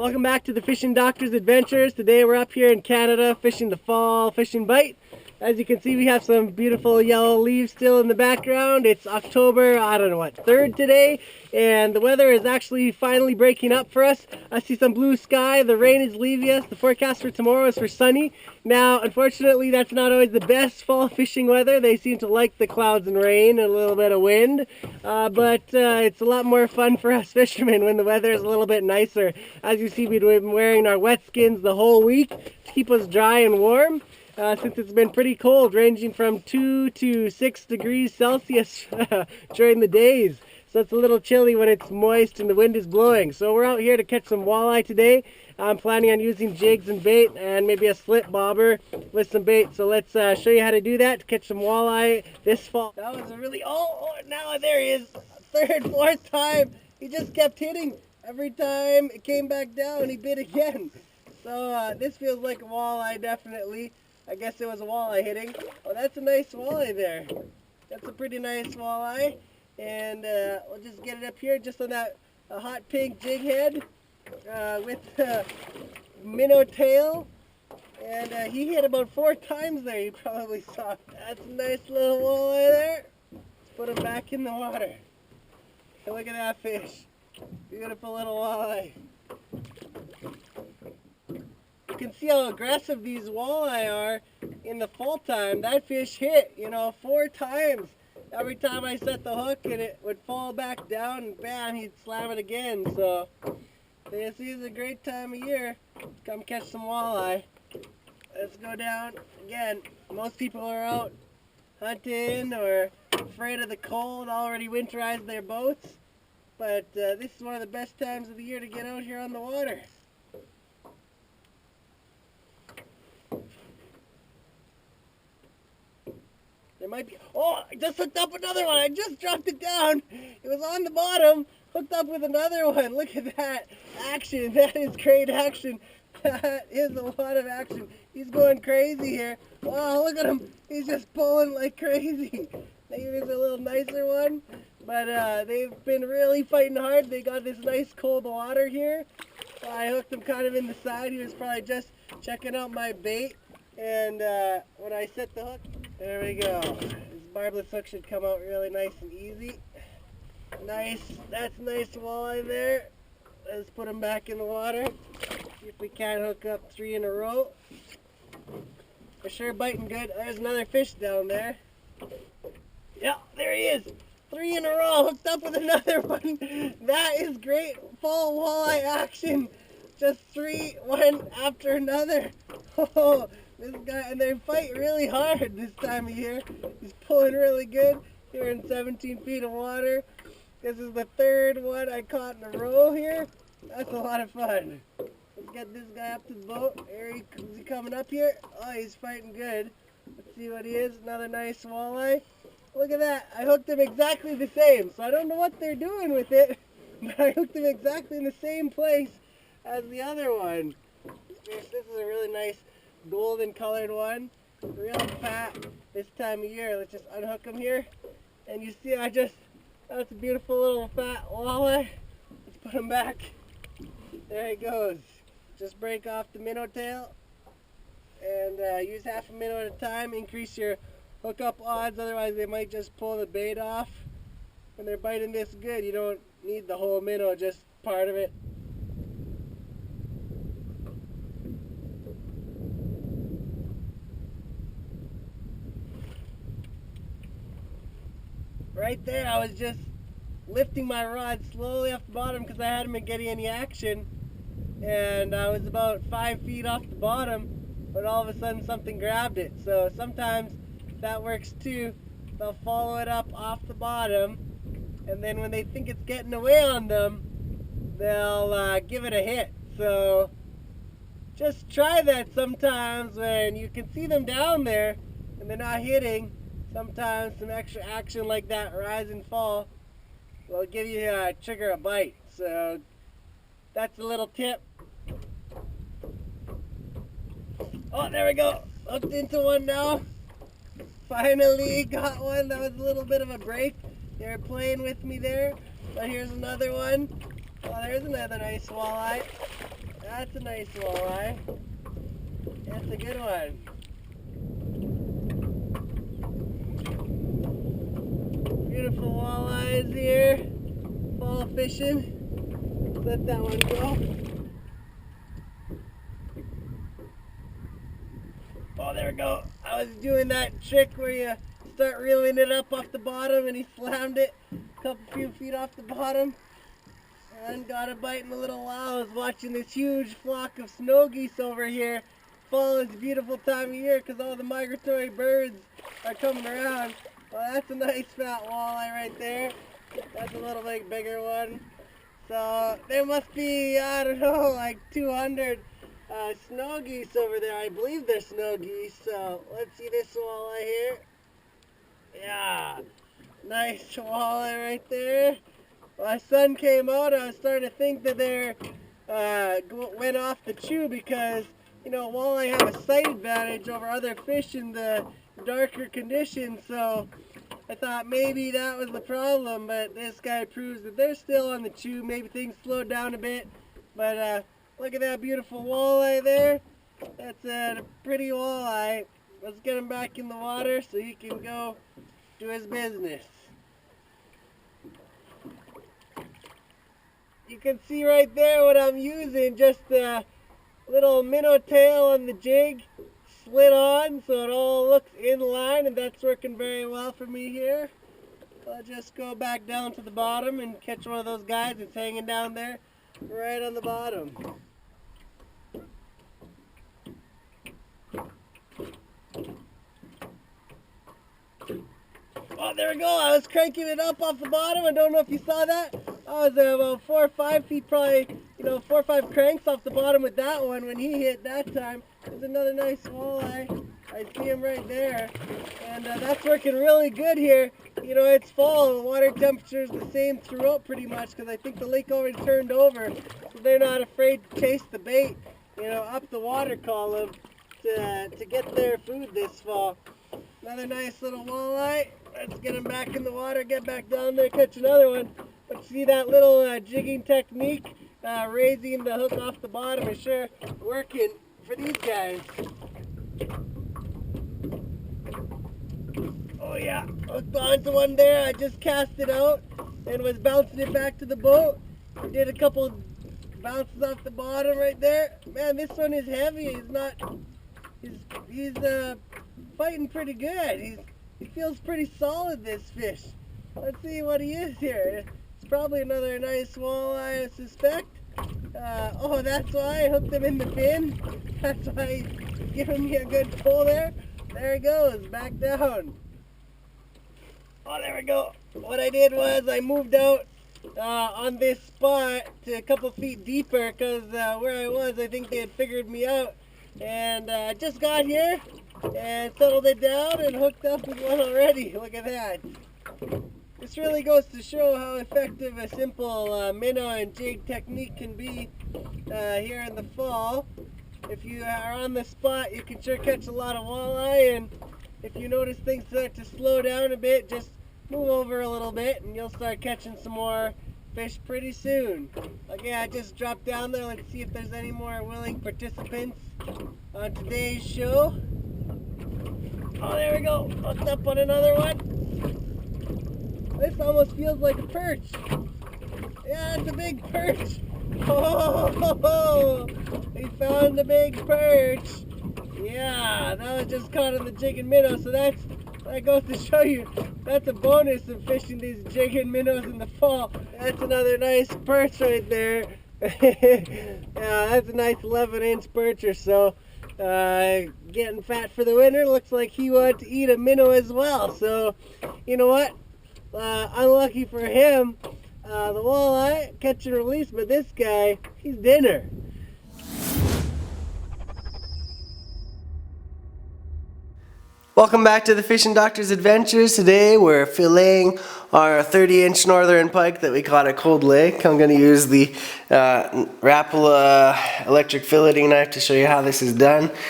Welcome back to the Fishing Doctor's Adventures. Today we're up here in Canada fishing the fall fishing bite. As you can see, we have some beautiful yellow leaves still in the background. It's October, 3rd today, and the weather is actually finally breaking up for us. I see some blue sky. The rain is leaving us. The forecast for tomorrow is for sunny. Now, unfortunately, that's not always the best fall fishing weather. They seem to like the clouds and rain and a little bit of wind, but it's a lot more fun for us fishermen when the weather is a little bit nicer. As you see, we've been wearing our wet skins the whole week to keep us dry and warm. Since it's been pretty cold, ranging from 2 to 6 degrees Celsius during the days. So it's a little chilly when it's moist and the wind is blowing. So we're out here to catch some walleye today. I'm planning on using jigs and bait and maybe a slip bobber with some bait. So let's show you how to do that to catch some walleye this fall. That was a really, now there he is. Third, fourth time. He just kept hitting. Every time it came back down, he bit again. So this feels like a walleye, definitely. I guess it was a walleye hitting. Oh, that's a nice walleye there. That's a pretty nice walleye. And we'll just get it up here just on that hot pink jig head with minnow tail. And he hit about 4 times there, you probably saw. That's a nice little walleye there. Let's put him back in the water. And look at that fish. Beautiful little walleye. You can see how aggressive these walleye are in the fall time. That fish hit, 4 times. Every time I set the hook and it would fall back down and bam, he'd slam it again. So this is a great time of year to come catch some walleye. Let's go down again. Most people are out hunting or afraid of the cold, already winterized their boats. But this is one of the best times of the year to get out here on the water. There might be, I just hooked up another one. I just dropped it down. It was on the bottom, hooked up with another one. Look at that action. That is great action. That is a lot of action. He's going crazy here. Wow, look at him. He's just pulling like crazy. Maybe there's a little nicer one, but they've been really fighting hard. They got this nice cold water here. I hooked him kind of in the side. He was probably just checking out my bait. And when I set the hook, there we go. This barbless hook should come out really nice and easy. Nice, that's nice walleye there. Let's put them back in the water. See if we can hook up 3 in a row. For sure biting good. There's another fish down there. Yeah, there he is. 3 in a row, hooked up with another one. That is great fall walleye action. Just 3, one after another. Oh, this guy, and they fight really hard this time of year. He's pulling really good. Here in 17 feet of water. This is the 3rd one I caught in a row here. That's a lot of fun. Let's get this guy up to the boat. Is he coming up here? Oh, he's fighting good. Let's see what he is. Another nice walleye. Look at that. I hooked him exactly the same. So I don't know what they're doing with it, but I hooked him exactly in the same place as the other one. This is a really nice golden colored one, real fat this time of year. Let's just unhook him here, and you see that's a beautiful little fat walleye. Let's put him back. There he goes. Just break off the minnow tail and use half a minnow at a time. Increase your hookup odds, otherwise they might just pull the bait off. When they're biting this good, you don't need the whole minnow, just part of it. Right there, I was just lifting my rod slowly off the bottom because I hadn't been getting any action, and I was about 5 feet off the bottom, but all of a sudden something grabbed it. So sometimes that works too. They'll follow it up off the bottom, and then when they think it's getting away on them, they'll give it a hit. So just try that sometimes when you can see them down there and they're not hitting. Sometimes some extra action like that, rise and fall, will give you trigger a bite. So that's a little tip. Oh, there we go. Hooked into one now. Finally got one. That was a little bit of a break. They were playing with me there. But here's another one. Oh, there's another nice walleye. That's a nice walleye. That's a good one. Beautiful walleyes here. Fall fishing. Let that one go. Oh, there we go. I was doing that trick where you start reeling it up off the bottom and he slammed it a few feet off the bottom and got a bite in a little while. I was watching this huge flock of snow geese over here. Fall is a beautiful time of year because all the migratory birds are coming around. Well, that's a nice fat walleye right there. That's a little bit bigger one. So there must be, I don't know, like 200 snow geese over there. I believe they're snow geese. So let's see this walleye here. Yeah, nice walleye right there. My sun came out. I was starting to think that they went off the chew because, you know, walleye have a sight advantage over other fish in the darker conditions. So I thought maybe that was the problem, but this guy proves that they're still on the chew. Maybe things slowed down a bit, but look at that beautiful walleye there. That's a pretty walleye. Let's get him back in the water so he can go do his business. You can see right there what I'm using, just a little minnow tail on the jig, slid on so it all looks in line, and that's working very well for me here. I'll just go back down to the bottom and catch one of those guys that's hanging down there right on the bottom. Oh, there we go. I was cranking it up off the bottom. I don't know if you saw that. I was about 4 or 5 feet, probably, 4 or 5 cranks off the bottom with that one when he hit that time. There's another nice walleye. I see him right there. And that's working really good here. You know, it's fall. The water temperature is the same throughout pretty much because I think the lake already turned over. So they're not afraid to chase the bait, up the water column to get their food this fall. Another nice little walleye. Let's get him back in the water, get back down there, catch another one. But see that little jigging technique, raising the hook off the bottom is sure working for these guys. Oh yeah, hooked onto one there. I just cast it out and was bouncing it back to the boat. Did a couple bounces off the bottom right there. Man, this one is heavy. He's fighting pretty good. He feels pretty solid, this fish. Let's see what he is here. It's probably another nice walleye, I suspect. Oh, that's why I hooked him in the fin. That's why he's giving me a good pull there. There he goes, back down. Oh, there we go. What I did was I moved out on this spot to a couple feet deeper because where I was, I think they had figured me out. And I just got here and settled it down and hooked up with one already. Look at that. This really goes to show how effective a simple minnow and jig technique can be here in the fall. If you are on the spot, you can sure catch a lot of walleye, and if you notice things start to slow down a bit, just move over a little bit and you'll start catching some more fish pretty soon. Okay, I just dropped down there. Let's see if there's any more willing participants on today's show. Oh, there we go. Hooked up on another one. This almost feels like a perch. Yeah, it's a big perch. Oh, we found the big perch. Yeah, that was just caught on the jig and minnow. So that goes to show you that's a bonus of fishing these jig and minnows in the fall. That's another nice perch right there. Yeah, that's a nice 11-inch perch or so. Getting fat for the winter. Looks like he wanted to eat a minnow as well. So, you know what? Unlucky for him, the walleye catch and release, but this guy, he's dinner. Welcome back to the Fishing Doctor's Adventures. Today we're filleting our 30-inch northern pike that we caught at Cold Lake. I'm going to use the Rapala electric filleting knife to show you how this is done.